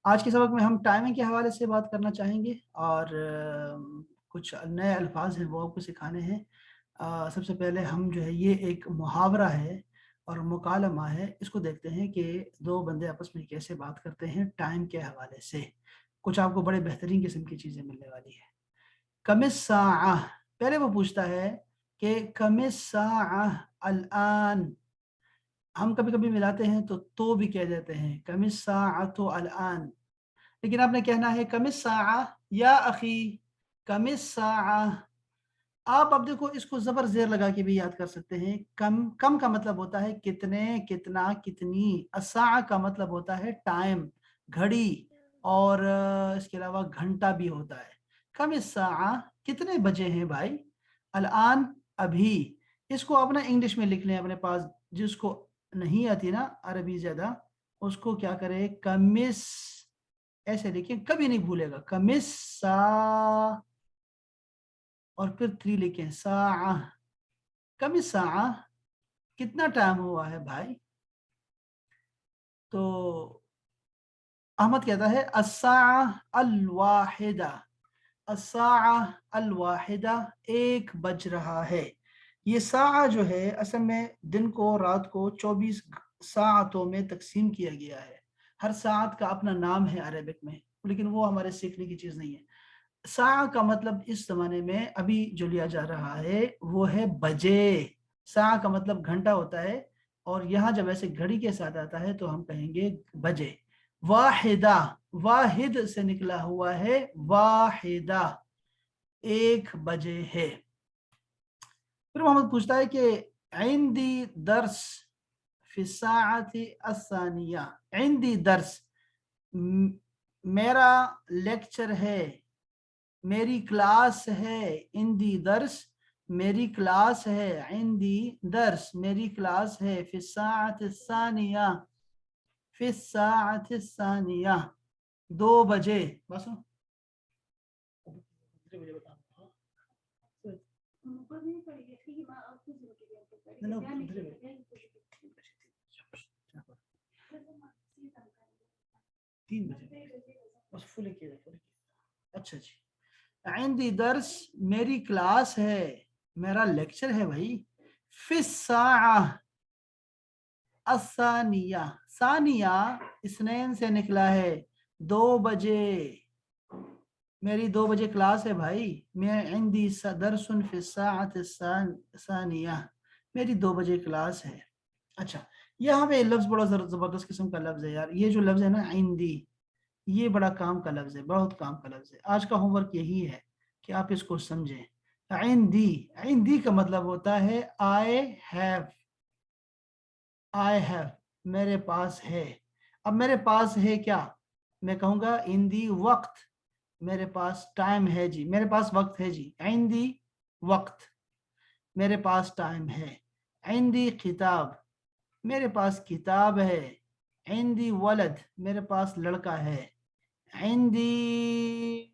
आज के सबक में हम टाइमिंग के हवाले से बात करना चाहेंगे और कुछ नए अल्फाज हैं वो आपको सिखाने हैं। सबसे पहले हम जो है ये एक मुहावरा है और मुकालमा है, इसको देखते हैं कि दो बंदे आपस में कैसे बात करते हैं टाइम के हवाले से। कुछ आपको बड़े बेहतरीन किस्म की चीज़ें मिलने वाली है। कमिस साआ, पहले वो पूछता है कि कमिस साआ अलआन। हम कभी-कभी मिलाते हैं तो भी कह देते हैं कमिस साअतु अलआन। लेकिन आपने कहना है कमिस साआ या अखी, कमिस साआ। आप अब देखो इसको ज़बर ज़ेर लगा के भी याद कर सकते हैं। कम कम का मतलब होता है कितने, कितना, कितनी। अस्सा का मतलब होता है टाइम, घड़ी। और इसके अलावा घंटा भी होता है। कमिस साआ, कितने बजे हैं भाई। अलआन, अभी। इसको आप ना इंग्लिश में लिख लें अपने पास। जिसको नहीं आती ना अरबी ज़्यादा, उसको क्या करे, कमिस ऐसे लिखें, कभी नहीं भूलेगा। कमिस सा और फिर 3 लिखें, सा। कमिस सा, कितना टाइम हुआ है भाई। तो अहमद कहता है अस्सा अल-वाहिदा, अस्सा अल-वाहिदा, 1 बज रहा है। ये सा जो है असल में दिन को रात को 24 सातों में तकसीम किया गया है। हर सात का अपना नाम है अरेबिक में, लेकिन वो हमारे सीखने की चीज़ नहीं है। सा का मतलब इस जमाने में अभी जो लिया जा रहा है वो है बजे। सा का मतलब घंटा होता है और यहाँ जब ऐसे घड़ी के साथ आता है तो हम कहेंगे बजे। वाहिदा, वाहिद से निकला हुआ है वाहिदा, 1 बजे है। फिर मोहम्मद पूछता है कि इंदी दर्स फी साअती अस्सानिया। इंदी दर्स, मेरा लेक्चर है, मेरी क्लास है। इंदी दर्स, मेरी क्लास है। इंदी दर्स, मेरी क्लास है। फिस्साअत सानिया, फिस्साअत सानिया, 2 बजे। बस तीन बजे बस फुल किया, फुल किया। अच्छा जी। इंदी दर्स, मेरी क्लास है, मेरा लेक्चर है भाई। फिस्साआ असानिया, सानिया इसनैन से निकला है, 2 बजे। मेरी 2 बजे क्लास है भाई। मैं इंदी दरसुन फिस्साअत सानिया, मेरी 2 बजे क्लास है। अच्छा, यहाँ पे लफ्ज बड़ा जबरदस्त किस्म का लफ्ज है यार। ये जो लफ्ज है ना इंदी, ये बड़ा काम का लफ्ज है, बहुत काम का लफ्ज है। आज का होमवर्क यही है कि आप इसको समझें। इंदी, इंदी का मतलब होता है आई हैव, आई हैव, मेरे पास है। अब मेरे पास है क्या, मैं कहूँगा इंदी वक्त, मेरे पास टाइम है जी, मेरे पास वक्त है जी। इंदी वक्त, मेरे पास टाइम है। इंदी किताब, मेरे पास किताब है। इंदी वलद, मेरे पास लड़का है। इंदी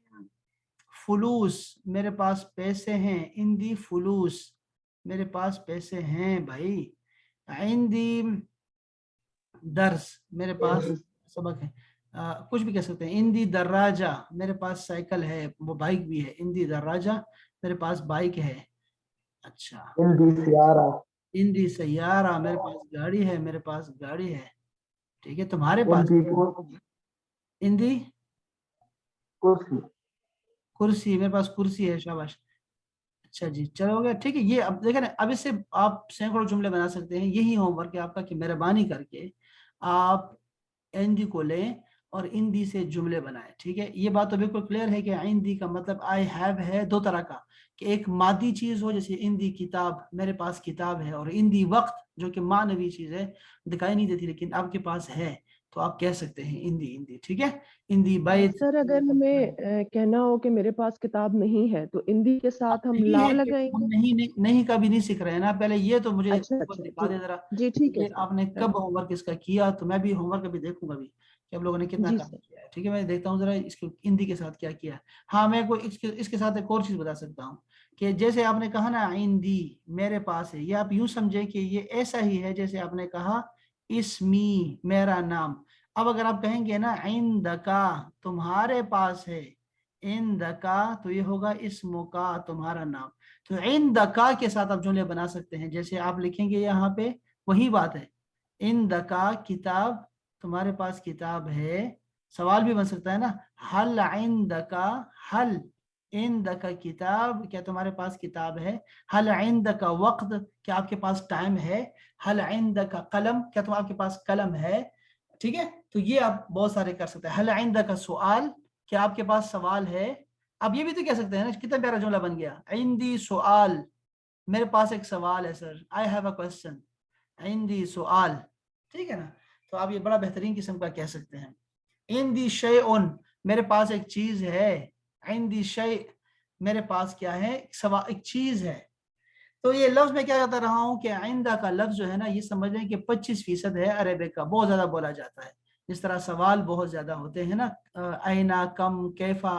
फुलूस, मेरे पास पैसे हैं। इंदी फुलूस, मेरे पास पैसे हैं भाई। इंदी दर्स, मेरे पास सबक है। कुछ भी कह सकते हैं। इंदी दर्राजा, मेरे पास साइकिल है, वो बाइक भी है। इंदी दर्राजा, मेरे पास बाइक है। अच्छा। हिंदी सियारा, इंदी सैयारा, मेरे पास गाड़ी है, मेरे पास गाड़ी है। ठीक है, तुम्हारे पास। हिंदी इंदी कुर्सी। कुर्सी, मेरे पास कुर्सी है, शाबाश। अच्छा जी, चलो हो गया। ठीक है, ये अब देखें ना, अब इससे आप सैकड़ों जुमले बना सकते हैं। यही होमवर्क है आपका कि मेहरबानी करके आप हिंदी को लें और हिंदी से जुमले बनाएं। ठीक है, ये बात तो बिल्कुल क्लियर है कि हिंदी का मतलब आई हैव है दो तरह का, कि एक मादी चीज हो जैसे हिंदी किताब, मेरे पास किताब है। और हिंदी वक्त जो कि मानवी चीज है, दिखाई नहीं देती लेकिन आपके पास है, तो आप कह सकते हैं हिंदी हिंदी। ठीक है, हिंदी बैत। सर अगर हमें कहना हो कि मेरे पास किताब नहीं है तो इंदी के अब साथ हम नहीं ला है कि हम लगाएंगे। नहीं नहीं, नहीं का भी नहीं सीख रहे हैं ना। पहले ये तो मुझे अच्छा होमवर्क अच्छा दिखा जी, दे जरा, जी ठीक है कि सर। आपने हाँ, कब होमवर्क इसका किया। तो मैं भी होमवर्क अभी देखूंगा भी कि आप लोगों ने कितना जी काम सर। किया है। ठीक है, मैं देखता हूँ जरा इसके हिंदी के साथ क्या किया है। हाँ, मैं कोई इसके साथ एक और चीज बता सकता हूँ कि जैसे आपने कहा ना हिंदी मेरे पास है, ये आप यूं समझे कि ये ऐसा ही है जैसे आपने कहा इसमी, मेरा नाम। अब अगर आप कहेंगे ना इंदका तुम्हारे पास है, इंदका तो ये होगा इस्मुका तुम्हारा नाम। तो इंदका के साथ आप जुमले बना सकते हैं, जैसे आप लिखेंगे यहाँ पे वही बात है, इंदका किताब, तुम्हारे पास किताब है। सवाल भी बन सकता है ना, हल इंदका, हल इंदका किताब, क्या तुम्हारे पास किताब है। हल इंदका वक्त, क्या आपके पास टाइम है। हल इंदका कलम, क्या आपके पास कलम है। ठीक है, तो ये आप बहुत सारे कर सकते हैं। हल इंदका सवाल, क्या आपके पास सवाल है। अब ये भी तो कह सकते हैं ना, कितना प्यारा जुमला बन गया, इंदी सवाल, मेरे पास एक सवाल है sir, I have a question, इंदी सवाल। ठीक है ना, तो आप ये बड़ा बेहतरीन किस्म का कह सकते हैं। इंदी शैउन, मेरे पास एक चीज है। इंदी शै, मेरे पास क्या है, एक चीज है। तो ये लफ्ज में क्या कहता रहा हूँ कि आइंदा का लफ्ज जो है ना, ये समझ लें कि 25% है अरेबिक का, बहुत ज्यादा बोला जाता है। जिस तरह सवाल बहुत ज्यादा होते हैं ना, आइना, कम, कैफा,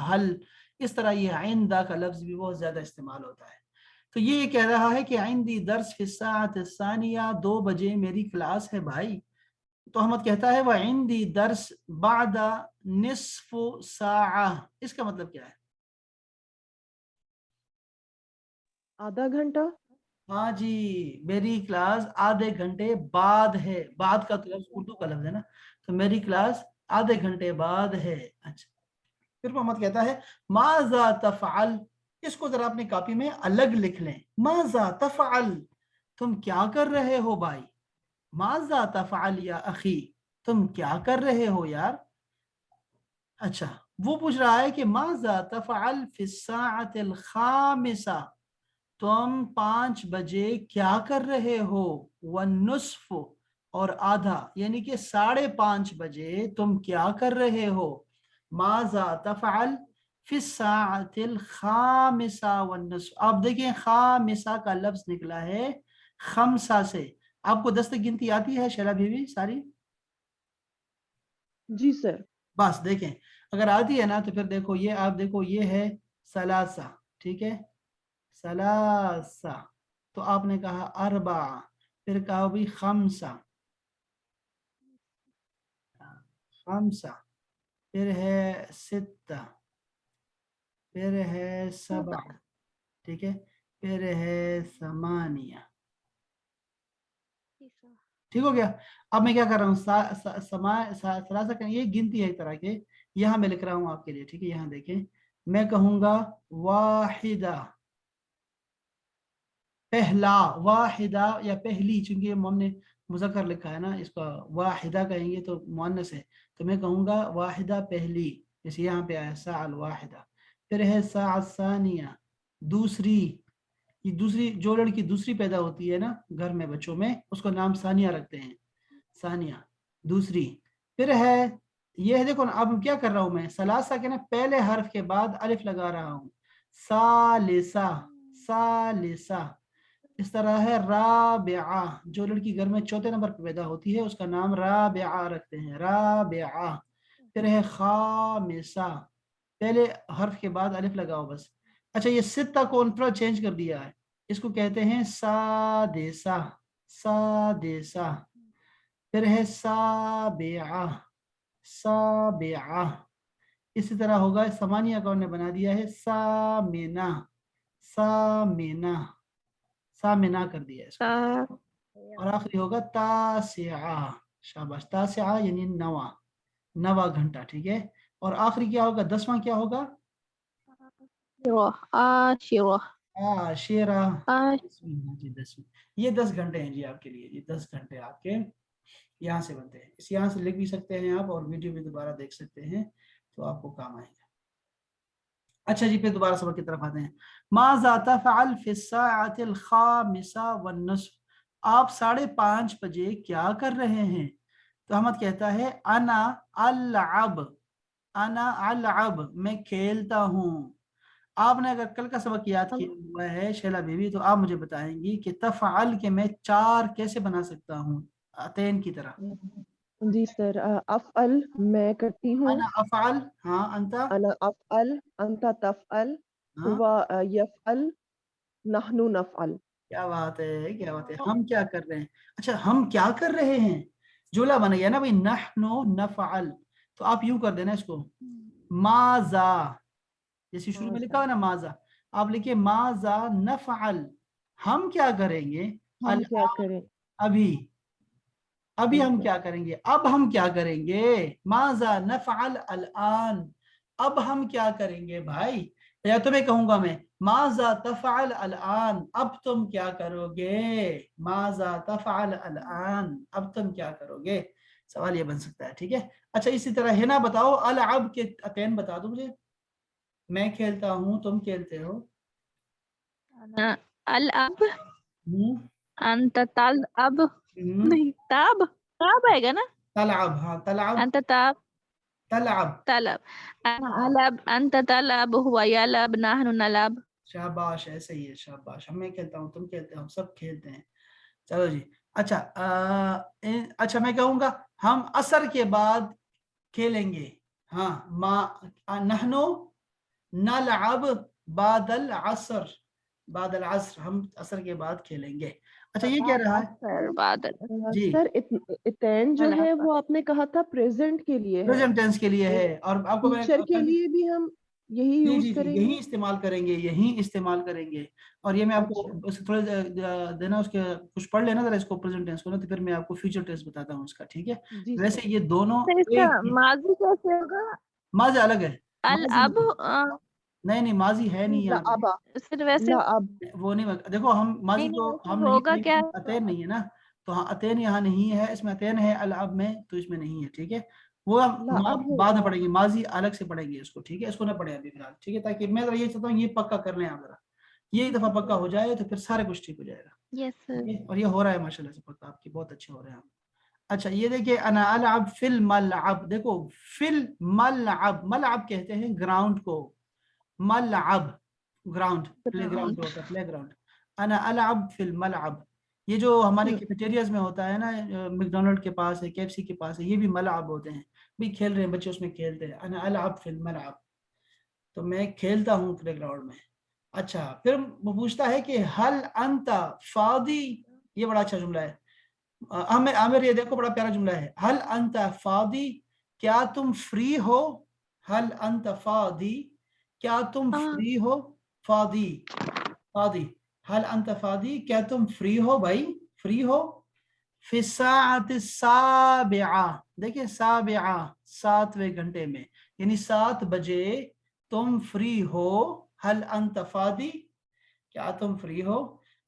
हल, इस तरह ये आइंदा का लफ्ज भी बहुत ज्यादा इस्तेमाल होता है। तो ये कह रहा है कि आइंदी दर्स फिस्सात सानिया, 2 बजे मेरी क्लास है भाई। तो अहमद कहता है वह आइंदी दर्स बादा निस्फु साआ, इसका मतलब क्या है। आधा घंटा। हाँ जी, मेरी क्लास आधे घंटे बाद है, बाद का तो लफ्ज उर्दू का लफ्ज है ना, तो मेरी क्लास आधे घंटे बाद है। अच्छा, फिर मोहम्मद कहता है माजा तफअल, इसको जरा अपनी कॉपी में अलग लिख लें। माजा तफअल, तुम क्या कर रहे हो भाई। माजा तफअल या अखी, तुम क्या कर रहे हो यार। अच्छा, वो पूछ रहा है कि माजा तफअल फिस्साअतिल खामिसा, तुम 5 बजे क्या कर रहे हो। वनुस्फ, और आधा, यानी कि 5:30 बजे तुम क्या कर रहे हो। माजा तफअल फिस्साअतिल खामिसा वनुस्फ, आप देखिए खामिसा का लफ्ज निकला है खमसा से। आपको 10 तक गिनती आती है शैला बीवी सारी। जी सर। बस देखें, अगर आती है ना तो फिर देखो ये, आप देखो ये है सलासा, ठीक है, सलासा। तो आपने कहा अरबा, फिर कहा भी खमसा, खमसा, फिर है सित्ता, फिर है सबा, ठीक है, फिर है समानिया। ठीक हो गया। अब मैं क्या कर रहा हूँ, सलासा का ये गिनती है एक तरह के, यहाँ मैं लिख रहा हूँ आपके लिए, ठीक है। यहाँ देखें, मैं कहूंगा वाहिदा, पहला, वाहिदा या पहली, चूंकि हमने मुज़क्कर लिखा है ना, इसका वाहिदा कहेंगे तो मुअन्नस है, तो मैं कहूँगा वाहिदा पहली, जैसे यहाँ पे आया साल वाहिदा। फिर है साल सानिया, दूसरी, ये दूसरी, जो लड़की दूसरी पैदा होती है ना घर में बच्चों में, उसको नाम सानिया रखते हैं, सानिया, दूसरी। फिर है, ये है, देखो ना अब क्या कर रहा हूँ मैं, सलासा के ना पहले हर्फ के बाद अलिफ लगा रहा हूँ, सालिसा, सालिसा। इस तरह है राबिआ, जो लड़की घर में चौथे नंबर पर पैदा होती है उसका नाम राबिआ रखते हैं, राबिआ। फिर है खामिसा, पहले हर्फ के बाद अलिफ लगाओ बस। अच्छा, ये सित्ता को थोड़ा चेंज कर दिया है, इसको कहते हैं सादेसा, सादेसा। फिर है साबिआ, साबिआ। इसी तरह होगा, समानिया का उन्होंने बना दिया है सामिना, सामिना, सामिना कर दिया है इसको। और आखिरी होगा तासिआ, शाबाश, तासिआ यानी नवा, नवा घंटा, ठीक है। और आखिरी क्या होगा, 10वां क्या होगा, आशिरा, आशिरा, आश 10वीं, हाँ जी 10वीं। ये 10 घंटे हैं जी आपके लिए, ये 10 घंटे आपके यहाँ से बनते हैं। इस यहाँ से लिख भी सकते हैं आप, और वीडियो भी दोबारा देख सकते हैं, तो आपको काम आएगा। अच्छा जी, फिर दोबारा सबक की तरफ आते हैं। माज़ा तफ़अल फ़िस्साअतिल ख़ामिसा वन्निस्फ़, आप 5:30 बजे क्या कर रहे हैं। तो अहमद कहता है अना अलअब, अना अलअब, मैं खेलता हूँ। आपने अगर कल का सबक याद किया हुआ है शैला बीवी, तो आप मुझे बताएंगी कि तफ़अल के मैं 4 कैसे बना सकता हूँ, अतैन की तरह। जी सर। अफ़अल मैं करती हूँ। अना अफ़अल, हाँ, अंता, अना अफ़अल, अंता तफ़अल, हाँ, हुवा यफ़अल, नहनु नफ़अल। क्या बात है, क्या बात है, हम क्या कर रहे हैं। अच्छा, हम क्या कर रहे हैं, जुमला बन गया ना भाई, नहनु नफअल, तो आप यूं कर देना इसको, माजा, जैसे शुरू में लिखा हुआ ना माजा, आप लिखिए माजा नफअल, हम क्या करेंगे, हम अल, क्या करें? अभी, अभी हम बिल्कुल। क्या करेंगे, अब हम क्या करेंगे, माजा नफअल अलआन, अब हम क्या करेंगे भाई। या तो मैं कहूंगा मैं, माजा तफअल अलआन, अब तुम क्या करोगे, माजा तफअल अलआन, अब तुम क्या करोगे, सवाल ये बन सकता है, ठीक है। अच्छा इसी तरह है ना, बताओ अलअब के अतैन बता दो मुझे, मैं खेलता हूँ तुम खेलते हो। अल-अब, हम्म, अंत तल-अब, हम्म, नहीं ताब, ताब आएगा ना, तलअब, हाँ तलअब, अंत ताब तलअब, तलब, अना अलब, अंत तलब, हुवा यलब, नहनु नलब। शाबाश, ऐसे ही है, शाबाश, हम मैं खेलता हूँ तुम खेलते हो, हम सब खेलते हैं। चलो जी। अच्छा अच्छा मैं कहूँगा हम असर के बाद खेलेंगे, हाँ, मा नहनो नलअब बादल असर, बादल असर, हम असर के बाद खेलेंगे। अच्छा ये क्या रहा है असर बादल जी, सर इतैन जो है अल-असर। वो आपने कहा था प्रेजेंट के लिए है, प्रेजेंट टेंस के लिए तो है, और आपको फ्यूचर के मैंने लिए भी हम यही जी यूज जी जी यही करेंगे? इस्तेमाल करेंगे, यही इस्तेमाल करेंगे। और ये मैं आपको अच्छा उससे थोड़े देना, उसके कुछ पढ़ लेना जरा इसको, प्रेजेंट टेंस को ना, तो फिर मैं आपको फ्यूचर टेंस बताता हूँ इसका, ठीक है। जी सर। वैसे ये दोनों तो इसका एक ही, माजी कैसे होगा? माजी अलग है, माजी अल-अब, नहीं, नहीं नहीं माजी है नहीं ला यहाँ पे, अब, फिर वैसे ला अब। वो नहीं, देखो हम माजी नहीं नहीं तो वैसे हम नहीं होगा क्या पढ़ेंगे, इसका? अतैन नहीं है ना, तो हाँ अतैन यहाँ नहीं है, इसमें अतैन है अलअब में, तो इसमें नहीं है, ठीक है। वो हम ला अब बाद में होगा। पढ़ेंगे, माजी अलग से पढ़ेंगे इसको, ठीक है, इसको ना पढ़े अभी फिलहाल, ठीक है, ताकि मैं जरा ये चाहता हूँ ये पक्का कर लें आप जरा, ये एक दफा पक्का हो जाए तो फिर सारे कुछ ठीक हो जाएगा, यस ठीक सर। है। और ये हो रहा है माशाल्लाह से पक्का, आपकी बहुत अच्छे हो रहे हैं आप। अच्छा ये देखिए, अना अलअब फिल मलअब, देखो फिल मलअब, मलअब कहते हैं ग्राउंड को, मलअब ग्राउंड, प्ले ग्राउंड ग्राउंड। जो होता है, प्ले ग्राउंड, अना अलअब फिल मलअब, ये जो हमारे कैफेटेरियाज में होता है ना, मैकडोनल्ड के पास है, केएफसी के पास है, ये भी मलअब होते हैं, भी खेल रहे हैं बच्चे उसमें खेलते हैं, अना अलअब फिल मलअब, तो मैं खेलता हूँ प्ले ग्राउंड में। अच्छा फिर वो पूछता है कि हल अंत फादी, ये बड़ा अच्छा जुमला है, आमिर आमिर ये देखो बड़ा प्यारा जुमला है, हल अंत फादी, क्या तुम फ्री हो, हल अंत फादी, क्या तुम फ्री हो, फादी, फादी, हल अंत फादी, क्या तुम फ्री हो भाई, फ्री हो, फिसात साबिआ, देखिए साबिआ, 7वें घंटे में, यानी 7 बजे तुम फ्री हो, हल अंत फादी, क्या तुम फ्री हो।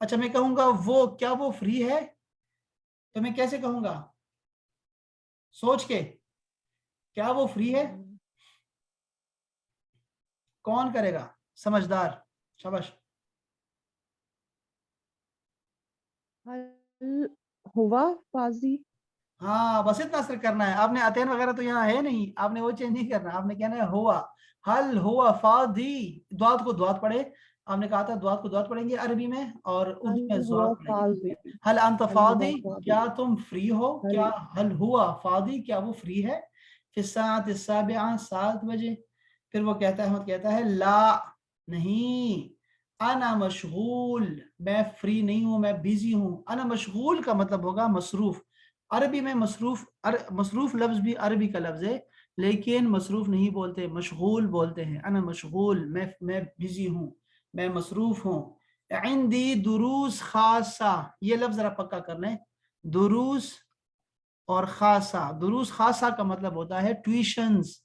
अच्छा मैं कहूंगा वो, क्या वो फ्री है, तो मैं कैसे कहूंगा, सोच के, क्या वो फ्री है, कौन करेगा, समझदार, शाबाश। हल हुआ फाजी। हाँ बस इतना असर करना है आपने, अतैन वगैरह तो यहाँ है नहीं, आपने वो चेंज नहीं करना, आपने कहना है हुआ, हल हुआ फादी, द्वात को द्वात पढ़े, आपने कहा था द्वात को द्वात पढ़ेंगे अरबी में, और हल उर्दू में हुआ ज़ात पढ़ेंगे। फाजी। हल अंत हल हुआ फादी, फाजी। क्या तुम फ्री हो, हल। क्या, हल हुआ फादी, क्या वो फ्री है, फिर सात साबिआ, 7 बजे, फिर वो कहता है ला, नहीं, अना मशगूल, मैं फ्री नहीं हूं, मैं बिजी हूं, अना मशगूल का मतलब होगा मसरूफ, अरबी में मसरूफ, मसरूफ लफ्ज भी अरबी का लफ्ज है, लेकिन मसरूफ नहीं बोलते, मशगूल बोलते हैं, अना मशगूल, मैं बिजी हूँ, मैं मसरूफ हूँ। इंदी दुरूस खासा, ये लफ्ज जरा पक्का कर लें, दुरूस और खासा, दुरूस खासा का मतलब होता है ट्यूशंस,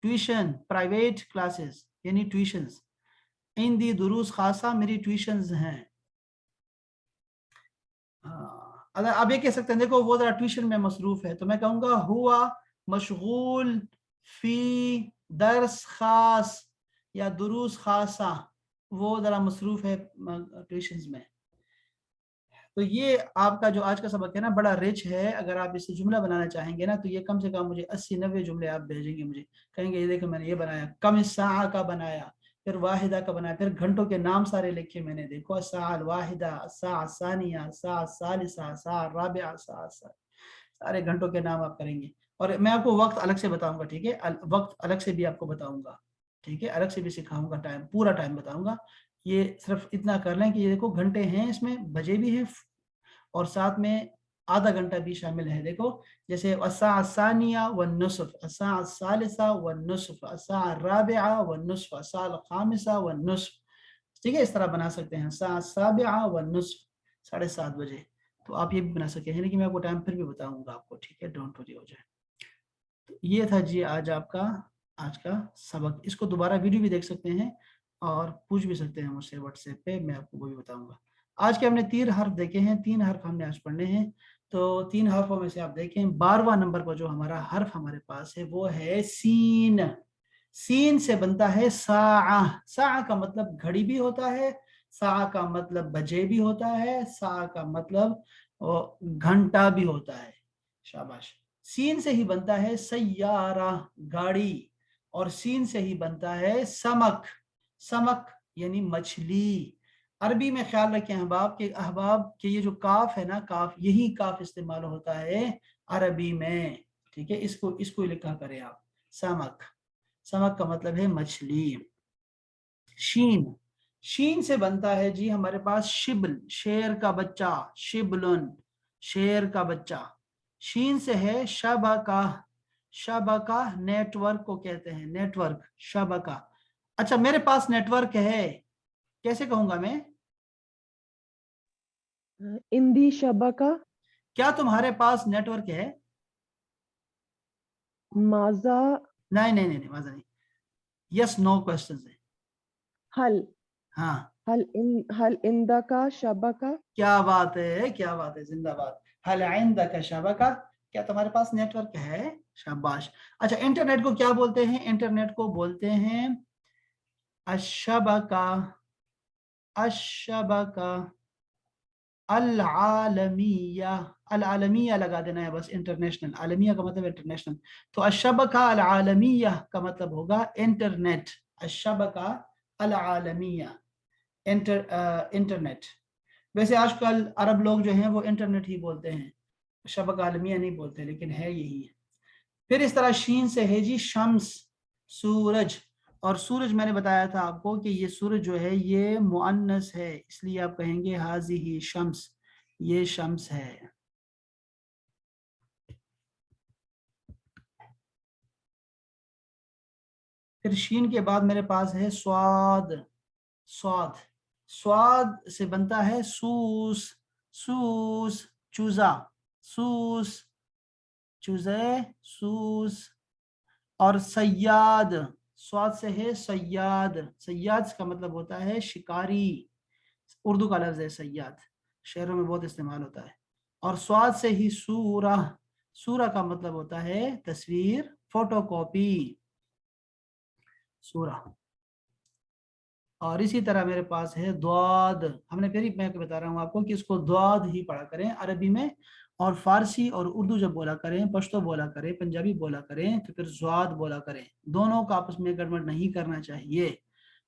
ट्यूशन प्राइवेट क्लासेस यानी ट्यूशंस, इंदी दुरूस खासा, मेरी ट्यूशंस हैं। हाँ, अगर आप ये कह सकते हैं, देखो वो जरा ट्यूशन में मसरूफ है, तो मैं कहूंगा हुआ मशगूल फी दर्स खास या दुरूस खासा, वो जरा मसरूफ है ट्यूशन में। तो ये आपका जो आज का सबक है ना बड़ा रिच है, अगर आप इससे जुमला बनाना चाहेंगे ना, तो ये कम से कम मुझे 80-90 जुमले आप भेजेंगे मुझे, कहेंगे ये देखो मैंने ये बनाया, कम सा का बनाया, फिर वाहिदा का बनाया, फिर घंटों के नाम सारे लिखे मैंने, देखो साल वाहिदा, सा सानिया, सा सालिसा, सा राबिया, सारे घंटों के नाम आप करेंगे। और मैं आपको वक्त अलग से बताऊंगा, ठीक है, वक्त अलग से भी आपको बताऊंगा, ठीक है, अलग से भी सिखाऊंगा, टाइम पूरा टाइम बताऊंगा। ये सिर्फ इतना कर लें कि ये देखो घंटे हैं, इसमें बजे भी हैं, और साथ में आधा घंटा भी शामिल है। देखो जैसे अस्सा सानिया व नुस्फ, अस्सा सालिसा व नुस्फ, अस्सा राबिआ व नुस्फ, अस्सा खामिसा व नुस्फ। ठीक है, इस तरह बना सकते हैं, अस्सा साबिआ व नुस्फ, 7:30 बजे। तो आप ये भी बना सकते हैं, लेकिन मैं आपको टाइम फिर भी बताऊंगा आपको, ठीक है, डोंट वरी हो जाए। तो ये था जी आज आपका आज का सबक। इसको दोबारा वीडियो भी देख सकते हैं और पूछ भी सकते हैं मुझसे व्हाट्सएप पे, मैं आपको वो भी बताऊंगा। आज के हमने 3 हर्फ देखे हैं, 3 हर्फ हमने आज पढ़ने हैं। तो 3 हर्फों में से आप देखें 12वां नंबर पर जो हमारा हर्फ हमारे पास है वो है सीन। सीन से बनता है साआ। साआ का मतलब घड़ी भी होता है, साआ का मतलब बजे भी होता है, साआ का मतलब घंटा भी होता है। शाबाश। सीन से ही बनता है सैयारा, गाड़ी, और सीन से ही बनता है समक, समक यानी मछली। अरबी में ख्याल रखें अहबाब के ये जो काफ है ना, काफ, यही काफ इस्तेमाल होता है अरबी में, ठीक है। इसको लिखा करें आप, समक। समक का मतलब है मछली। शीन, शीन से बनता है जी हमारे पास शिबल, शेर का बच्चा, शिबलन, शेर का बच्चा। शीन से है शबका, शबका नेटवर्क को कहते हैं, नेटवर्क, शबका। अच्छा मेरे पास नेटवर्क है, कैसे कहूंगा मैं? इंदी शबका। क्या तुम्हारे पास नेटवर्क है? माजा। नहीं नहीं नहीं, मजा नहीं, यस नो क्वेश्चन है। हल। हाँ, हल इंदा का शबका। क्या बात है, क्या बात है, जिंदाबाद। हल इंदका शबका, क्या तुम्हारे पास नेटवर्क है? शाबाश। अच्छा इंटरनेट को क्या बोलते हैं? इंटरनेट को बोलते हैं अशबका, अशबका अल आलमिया। अल आलमिया लगा देना है बस, इंटरनेशनल, आलमिया का मतलब इंटरनेशनल। तो अशबका अल आलमिया का मतलब होगा इंटरनेट, अशबका अल आलमिया, इंटरनेट। वैसे आजकल अरब लोग जो हैं वो इंटरनेट ही बोलते हैं, शबका आलमिया नहीं बोलते, लेकिन है यही है। फिर इस तरह शीन से है जी शम्स, सूरज। और सूरज मैंने बताया था आपको कि ये सूरज जो है ये मुअन्नस है, इसलिए आप कहेंगे हाज़िही शम्स, ये शम्स है। फिर शीन के बाद मेरे पास है स्वाद, स्वाद। स्वाद से बनता है सूस, सूस, चूजा, सूस, चूजे, सूस। और सयाद, स्वाद से है सयाद, सयाद का मतलब होता है शिकारी, उर्दू का लफ्ज है सयाद, शहरों में बहुत इस्तेमाल होता है। और स्वाद से ही सूरा, सूरा का मतलब होता है तस्वीर, फोटोकॉपी, सूरा। और इसी तरह मेरे पास है द्वाद। हमने फिर मैं बता रहा हूँ आपको कि इसको द्वाद ही पढ़ा करें अरबी में, और फारसी और उर्दू जब बोला करें, पश्तो बोला करें, पंजाबी बोला करें, तो फिर ज्वाद बोला करें। दोनों का आपस में गड़बड़ नहीं करना चाहिए,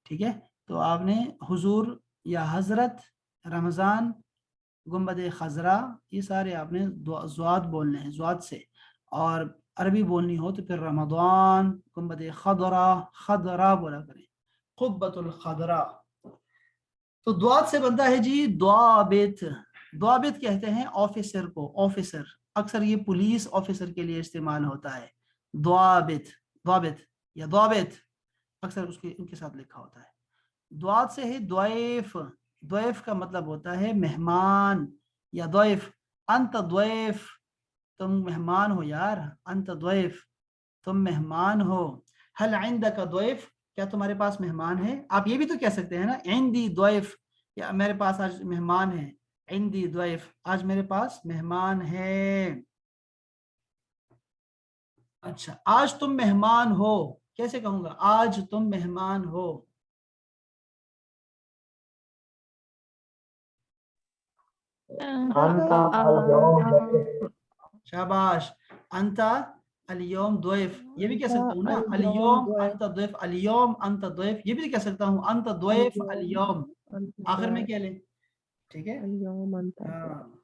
ठीक है। तो आपने हुजूर या हजरत, रमज़ान, गुम्बद खजरा, ये सारे आपने ज्वाद बोलने हैं, ज्वाद से। और अरबी बोलनी हो तो फिर रमज़ान, गुम्बद खदरा, खदरा बोला करें, कुब्बतुल खदरा। तो द्वाद से बनता है जी द्वाबित। द्वाबित कहते हैं ऑफिसर को, ऑफिसर, अक्सर ये पुलिस ऑफिसर के लिए इस्तेमाल होता है, द्वाबित, द्वाबित या द्वाबित, अक्सर उसके उनके साथ लिखा होता है। द्वाद से है द्वैफ, द्वैफ का मतलब होता है मेहमान या द्वैफ, अंत द्वैफ, तुम मेहमान हो यार, अंत द्वैफ, तुम मेहमान हो। हल इंदका द्वैफ, क्या तुम्हारे पास मेहमान है? आप ये भी तो कह सकते हैं ना, इंदी द्वैफ, या मेरे पास आज मेहमान है, इंदी द्वैफ, आज मेरे पास मेहमान है। अच्छा आज तुम मेहमान हो, कैसे कहूंगा? आज तुम मेहमान हो। अंता al-yawm शाबाश। अंता अल-यौम द्वैफ, ये भी कह सकता हूँ ना, अल-यौम अल-यौम द्वैफ। अंत द्वैफ, अल-यौम अंत द्वैफ, ये भी कह सकता हूँ, अंत द्वैफ अल-यौम, अल-यौम आखिर में क्या ले, ठीक है। अल-यौम अंत द्वैफ। हाँ,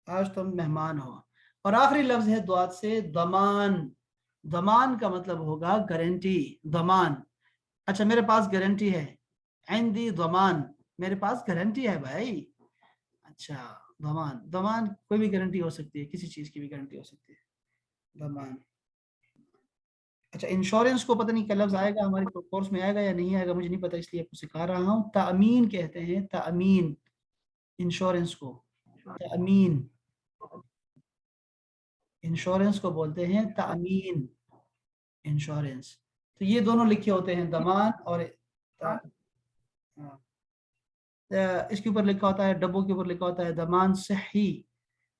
आज तुम मेहमान हो। और आखिरी लफ्ज है द्वाद से दमान। दमान का मतलब होगा गारंटी, दमान। अच्छा मेरे पास गारंटी है, इंदी दमान, मेरे पास गारंटी है भाई। अच्छा ضمان، ضمان کوئی بھی گارنٹی ہو سکتی ہے، کسی چیز کی بھی گارنٹی ہو سکتی ہے، ضمان۔ اچھا انشورنس کو پتہ نہیں کیا لفظ آئے گا ہمارے کورس میں، آئے گا یا نہیں آئے گا مجھے نہیں پتا، اس لیے آپ کو سکھا رہا ہوں۔ تأمین کہتے ہیں، تأمین انشورنس کو، تأمین انشورنس کو بولتے ہیں تأمین انشورنس۔ تو یہ دونوں لکھے ہوتے ہیں، ضمان اور اس کے اوپر لکھا ہوتا ہے، ڈبوں کے اوپر لکھا ہوتا ہے ضمان صحی۔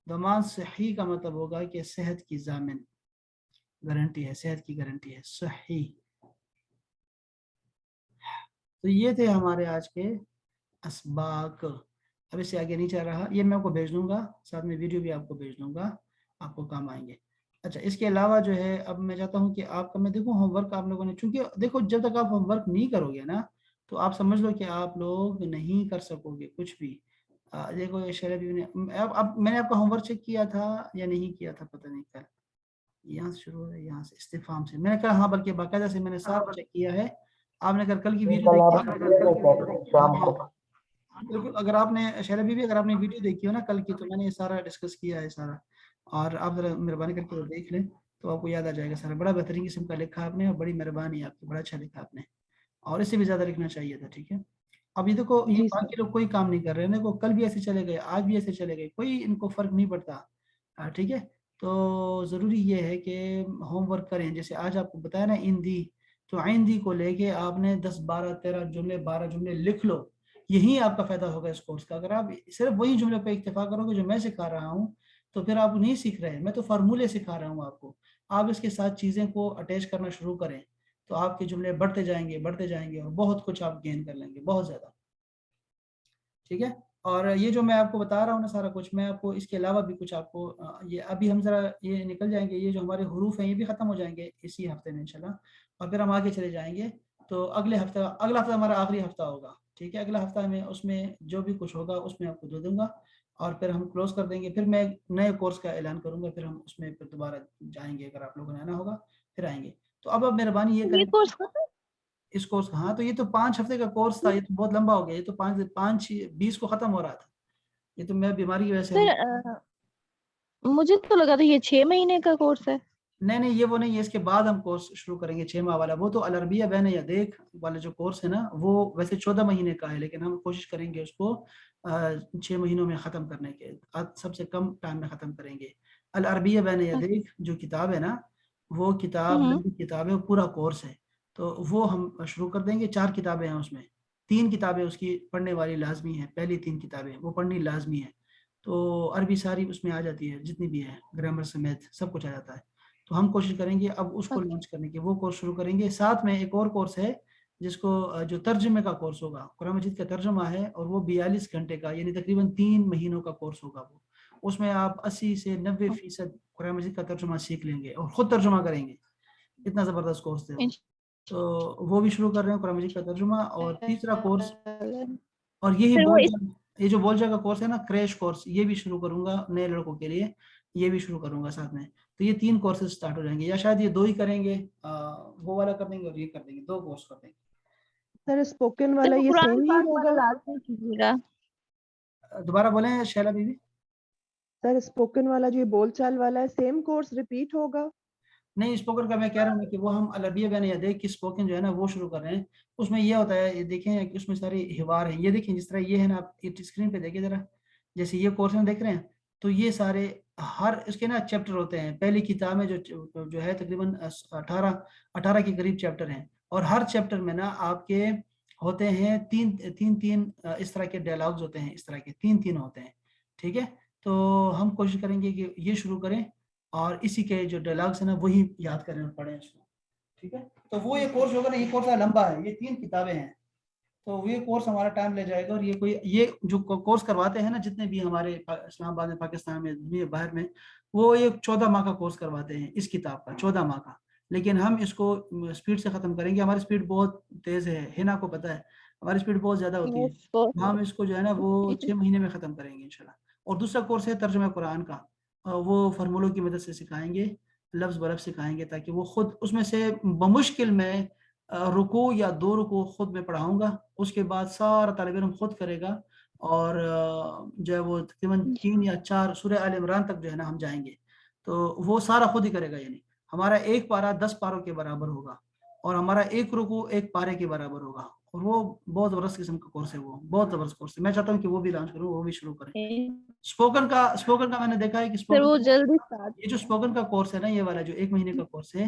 ضمان صحی کا مطلب ہوگا کہ صحت کی ضامن، گارنٹی ہے، صحت کی گارنٹی ہے، صحی۔ تو یہ تھے ہمارے آج کے اسباق۔ اب اس سے آگے نہیں چل رہا، یہ میں آپ کو بھیج دوں گا، ساتھ میں ویڈیو بھی آپ کو بھیج دوں گا، آپ کو کام آئیں گے۔ اچھا اس کے علاوہ جو ہے اب میں چاہتا ہوں کہ آپ کا، میں دیکھوں ہوم ورک آپ لوگوں نے، چونکہ دیکھو جب تک آپ ہوم ورک نہیں کرو گے نا تو آپ سمجھ لو کہ آپ لوگ نہیں کر سکو گے کچھ بھی۔ دیکھو شیرا بیوی نے، اب میں نے آپ کا ہوم ورک چیک کیا تھا یا نہیں کیا تھا پتہ نہیں، کل یہاں سے شروع ہے، یہاں سے استفہام سے میں نے کہا ہاں، بلکہ باقاعدہ سے میں نے سارا چیک کیا ہے۔ آپ نے اگر کل کی ویڈیو کل آپ دیکھی، شام کو بالکل اگر آپ نے شیرا بیوی اگر آپ نے ویڈیو دیکھی ہو نا کل کی، تو میں نے یہ سارا ڈسکس کیا ہے سارا، اور آپ ذرا مہربانی کر کے وہ دیکھ لیں تو آپ کو یاد آ جائے گا سارا۔ بڑا بہترین قسم کا لکھا آپ نے، اور بڑی مہربانی آپ کی، بڑا اچھا لکھا آپ نے، اور اس سے بھی زیادہ لکھنا چاہیے تھا، ٹھیک ہے۔ اب یہ دیکھو یہ جی سر۔ باقی لوگ کوئی کام نہیں کر رہے ہیں، دیکھو کل بھی ایسے چلے گئے، آج بھی ایسے چلے گئے، کوئی ان کو فرق نہیں پڑتا، ٹھیک ہے۔ تو ضروری یہ ہے کہ ہوم ورک کریں، جیسے آج آپ کو بتایا نا ایندھی، تو آئندھی کو لے کے آپ نے 10 12 13 جملے 12 جملے لکھ لو، یہی آپ کا فائدہ ہوگا اس کورس کا۔ اگر آپ صرف وہی جملے پہ اکتفا کرو گے جو میں سکھا رہا ہوں تو پھر آپ نہیں سیکھ رہے، میں تو فارمولے سکھا رہا ہوں آپ کو، آپ اس کے ساتھ چیزیں کو اٹیچ کرنا شروع کریں تو آپ کے جملے بڑھتے جائیں گے اور بہت کچھ آپ گین کر لیں گے، بہت زیادہ، ٹھیک ہے۔ اور یہ جو میں آپ کو بتا رہا ہوں نا سارا کچھ، میں آپ کو اس کے علاوہ بھی کچھ آپ کو، یہ ابھی ہم ذرا یہ نکل جائیں گے، یہ جو ہمارے حروف ہیں یہ بھی ختم ہو جائیں گے اسی ہفتے میں انشاءاللہ، اور پھر ہم آگے چلے جائیں گے۔ تو اگلا ہفتہ ہمارا آخری ہفتہ ہوگا، ٹھیک ہے۔ اگلا ہفتہ میں اس میں جو بھی کچھ ہوگا اس میں آپ کو دے دوں گا، اور پھر ہم کلوز کر دیں گے، پھر میں نئے کورس کا اعلان کروں گا، پھر ہم اس میں پھر دوبارہ جائیں گے، اگر آپ لوگوں نے آنا ہوگا پھر آئیں گے۔ تو اب مہربانی یہ کریں، یہ کورس ختم؟ اس کورس کا، ہاں تو یہ تو 5 ہفتے کا کورس تھا، یہ تو بہت لمبا ہو گیا، یہ تو 5/20 کو ختم ہو رہا تھا، یہ تو میں بیماری کی وجہ سے سر مجھے تو لگا تھا یہ 6 مہینے کا کورس ہے۔ نہیں یہ وہ نہیں ہے، اس کے بعد ہم کورس شروع کریں گے 6 ماہ والا، وہ تو العربیہ بین یدیک والا جو کورس ہے نا وہ ویسے 14 مہینے کا ہے، لیکن ہم کوشش کریں گے اس کو 6 مہینوں میں ختم کرنے کے، سب سے کم ٹائم میں ختم کریں گے۔ العربیہ بین یدیک جو کتاب ہے نا، وہ کتاب لمبی کتاب ہے، پورا کورس ہے، تو وہ ہم شروع کر دیں گے۔ 4 کتابیں ہیں اس میں، 3 کتابیں اس کی پڑھنے والی لازمی ہیں، پہلی 3 کتابیں وہ پڑھنی لازمی ہے، تو عربی ساری اس میں آ جاتی ہے، جتنی بھی ہے، گرامر سمیت سب کچھ آ جاتا ہے۔ تو ہم کوشش کریں گے اب اس کو لانچ کرنے کی، وہ کورس شروع کریں گے۔ ساتھ میں ایک اور کورس ہے جس کو جو ترجمے کا کورس ہوگا، قرآن مجید کا ترجمہ ہے، اور وہ 42 گھنٹے کا، یعنی تقریباً 3 مہینوں کا کورس ہوگا وہ، اس میں آپ 80 سے 90% قرآن مجید کا ترجمہ سیکھ لیں گے اور خود ترجمہ کریں گے، اتنا زبردست کورس ہے وہ۔ تو وہ بھی شروع کر رہے ہیں قرآن مجید کا ترجمہ۔ اور تیسرا کورس، اور یہی پھر وہ یہ جو بول جائے کا کورس ہے نا، کریش کورس، یہ بھی شروع کروں گا نئے لڑکوں کے لیے، یہ بھی شروع کروں گا ساتھ میں۔ تو یہ 3 کورسز سٹارٹ ہو جائیں گے، یا شاید یہ 2 ہی کریں گے، وہ والا کر دیں گے اور یہ کر دیں گے، 2 کورس کر دیں گے۔ سر اسپوکن والا یہ قرآن سیم ہی پاک ہوگا؟ والا لازمی کیجیے گا۔ دوبارہ بولیں شیلا بیوی۔ سر اسپوکن والا جو یہ بول چال والا ہے سیم کورس ریپیٹ ہوگا؟ نہیں اسپوکن کا میں کہہ رہا ہوں کہ وہ ہم العربیہ بین یدیک کی اسپوکن جو ہے نا وہ شروع کر رہے ہیں۔ اس میں یہ ہوتا ہے، یہ دیکھیں کہ اس میں ساری حوار ہیں، یہ دیکھیں جس طرح یہ ہے نا، آپ اسکرین پہ دیکھیں ذرا، جیسے یہ کورس میں دیکھ رہے ہیں، تو یہ سارے ہر اس کے نا چیپٹر ہوتے ہیں، پہلی کتاب میں جو ہے تقریباً 18 کے قریب چیپٹر ہیں، اور ہر چیپٹر میں نا آپ کے ہوتے ہیں 3 اس طرح کے ڈائلاگز ہوتے ہیں، اس طرح کے 3 ہوتے ہیں، ٹھیک ہے۔ تو ہم کوشش کریں گے کہ یہ شروع کریں، اور اسی کے جو ڈائلاگس ہیں نا وہی یاد کریں اور پڑھیں اس کو، ٹھیک ہے۔ تو وہ یہ کورس ہوگا نا، یہ کورس لمبا ہے، یہ 3 کتابیں ہیں، تو یہ کورس ہمارا ٹائم لے جائے گا۔ اور یہ جو کورس کرواتے ہیں نا جتنے بھی ہمارے اسلام آباد میں، پاکستان میں، دنیا باہر میں، وہ یہ 14 ماہ کا کورس کرواتے ہیں اس کتاب کا، 14 ماہ کا، لیکن ہم اس کو سپیڈ سے ختم کریں گے۔ ہماری سپیڈ بہت تیز ہے، ہنا کو پتہ ہے ہماری سپیڈ بہت زیادہ ہوتی ہے، ہم اس کو جو ہے نا وہ 6 مہینے میں ختم کریں گے انشاءاللہ۔ اور دوسرا کورس ہے ترجمہ قرآن کا، وہ فرمولوں کی مدد سے سکھائیں گے، لفظ بلفظ سکھائیں گے، تاکہ وہ خود اس میں سے بمشکل میں رکوع یا 2 رکوع خود میں پڑھاؤں گا، اس کے بعد سارا طالب علم خود کرے گا، اور جو ہے وہ تقریباً 3 یا 4 سورہ آل عمران تک جو ہے نا ہم جائیں گے، تو وہ سارا خود ہی کرے گا، یعنی ہمارا ایک پارہ 10 پاروں کے برابر ہوگا، اور ہمارا ایک رکوع ایک پارے کے برابر ہوگا، اور وہ بہت زبردست قسم کا کورس ہے، وہ بہت زبردست کورس ہے. میں چاہتا ہوں کہ وہ بھی لانچ کروں، وہ بھی شروع کریں. اسپوکن کا میں نے دیکھا ہے کہ سر وہ اسپوکن جلدی اسٹارٹ یہ جو اسپوکن کا کورس ہے نا، یہ والا جو 1 مہینے کا کورس ہے،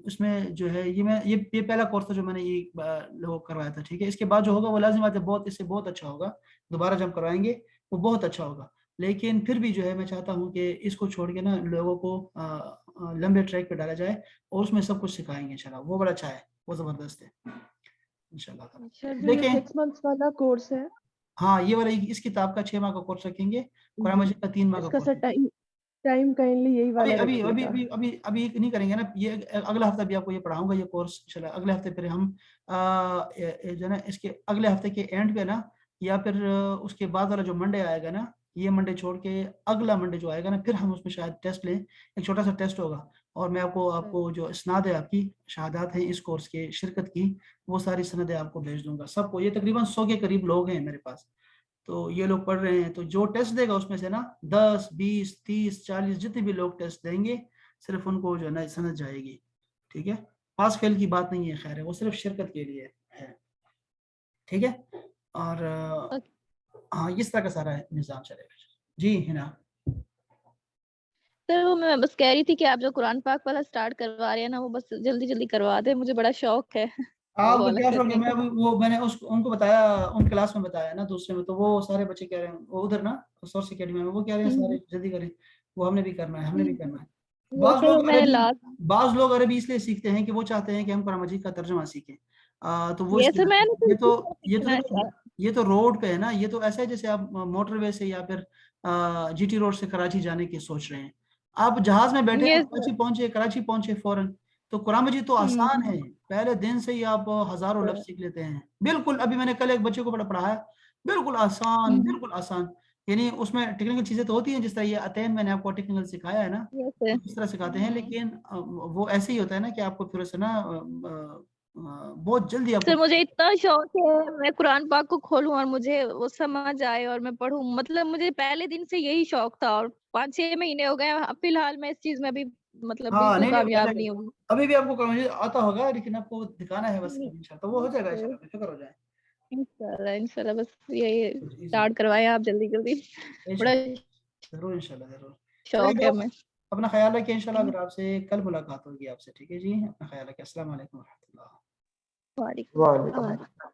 اس میں جو ہے یہ پہلا کورس تھا جو میں نے یہ لوگوں کو کروایا تھا. ٹھیک ہے، اس کے بعد جو ہوگا وہ لازم بات ہے بہت اس سے بہت اچھا ہوگا، دوبارہ جب کروائیں گے وہ بہت اچھا ہوگا. لیکن پھر بھی جو ہے میں چاہتا ہوں کہ اس کو چھوڑ کے نا لوگوں کو لمبے ٹریک پہ ڈالا جائے، اور اس میں سب کچھ سکھائیں گے انشاءاللہ. وہ بڑا اچھا ہے، وہ زبردست ہے انشاءاللہ. سر جو یہ دیکھیں 6 months والا کورس ہے ہاں، یہ والا اس کتاب کا 6 ماہ کا کورس رکھیں گے، قرآن مجید کا 3 ماہ اس کا کا کورس سر رکھیں گے. ٹائم کائنڈلی یہی والا رکھیے گا. ابھی نہیں کریں گے نا، یہ اگلا ہفتہ بھی آپ کو یہ پڑھاؤں گا یہ کورس انشاءاللہ. اگلے ہفتے پھر ہم جو ہے نا اس کے اگلے ہفتے کے اینڈ پہ نا، یا پھر اس کے بعد والا جو منڈے آئے گا نا، یہ منڈے چھوڑ کے اگلا منڈے جو آئے گا نا، پھر ہم اس میں شاید ٹیسٹ لیں. ایک چھوٹا سا ٹیسٹ ہوگا، اور میں آپ کو جو اسناد ہے، آپ کی شہادات ہیں اس کورس کے شرکت کی، وہ ساری سندیں آپ کو بھیج دوں گا سب کو. یہ تقریباً 100 کے قریب لوگ ہیں میرے پاس، تو یہ لوگ پڑھ رہے ہیں. تو جو ٹیسٹ دے گا اس میں سے نا 10 20 30 40 جتنے بھی لوگ ٹیسٹ دیں گے، صرف ان کو جو ہے نا سند جائے گی. ٹھیک ہے، پاس فیل کی بات نہیں ہے، خیر ہے، وہ صرف شرکت کے لیے ہے. ٹھیک ہے، اور ہاں اس طرح کا سارا نظام چلے گا. جی ہنا سر وہ میں بس کہہ رہی تھی کہ آپ جو قرآن پاک والا اسٹارٹ کروا رہے ہیں نا، وہ بس جلدی جلدی کروا دیں، مجھے بڑا شوق ہے آپ وہ کو والا کیا شوق ہے؟ کرنے کا. میں نے ان کو بتایا، ان کلاس میں بتایا نا دوسرے میں، تو وہ سارے بچے کہہ رہے ہیں، وہ ادھر نا سورس اکیڈمی میں وہ کہہ رہے ہیں سارے جلدی کریں، وہ ہم نے بھی کرنا ہے، ہم نے بھی کرنا ہے. وہ تو میں بعض لوگ عربی اس لیے سیکھتے ہیں کہ وہ چاہتے ہیں کہ ہم قرآن مجید کا ترجمہ سیکھیں، تو وہ اس یہ لیے میں یہ تو روڈ پہ ہے نا، یہ تو ایسا ہے جیسے آپ موٹر وے سے یا پھر جی ٹی روڈ سے کراچی جانے کی سوچ رہے ہیں. آپ جہاز میں بیٹھے کراچی پہنچے فوراً. تو قرآن مجید تو آسان ہے، پہلے دن سے ہی آپ ہزاروں لفظ سیکھ لیتے ہیں بالکل. ابھی میں نے کل ایک بچے کو پڑھایا، بالکل آسان، بالکل آسان. یعنی اس میں ٹیکنیکل چیزیں تو ہوتی ہیں، جس طرح یہ اتین میں نے آپ کو ٹیکنیکل سکھایا ہے نا، اس طرح سکھاتے ہیں. لیکن وہ ایسے ہی ہوتا ہے نا کہ آپ کو پھر سے نا بہت جلدی آپ کو. سر مجھے اتنا شوق ہے میں قرآن پاک کو کھولوں اور مجھے وہ سمجھ آئے اور میں پڑھوں. مطلب مجھے پہلے دن سے یہی شوق تھا، اور 5-6 مہینے ہو گئے فی الحال میں اس چیز میں بھی مطلب بالکل کامیاب نہیں ہوں. ابھی بھی آپ کو قرآن مجید آتا ہوگا، لیکن آپ کو دکھانا ہے بس انشاءاللہ، تو وہ ہو جائے گا انشاءاللہ، بے فکر ہو جائیں. انشاءاللہ بس یہی اسٹارٹ کروائیں آپ جلدی جلدی، بڑا ضرور انشاءاللہ ضرور. شوق ہے میں. اپنا خیال رکھیں انشاءاللہ، پھر آپ سے کل ملاقات ہوگی آپ سے. ٹھیک ہے جی، اپنا خیال رکھیں. السلام علیکم ورحمۃ اللہ. وعلیکم السلام.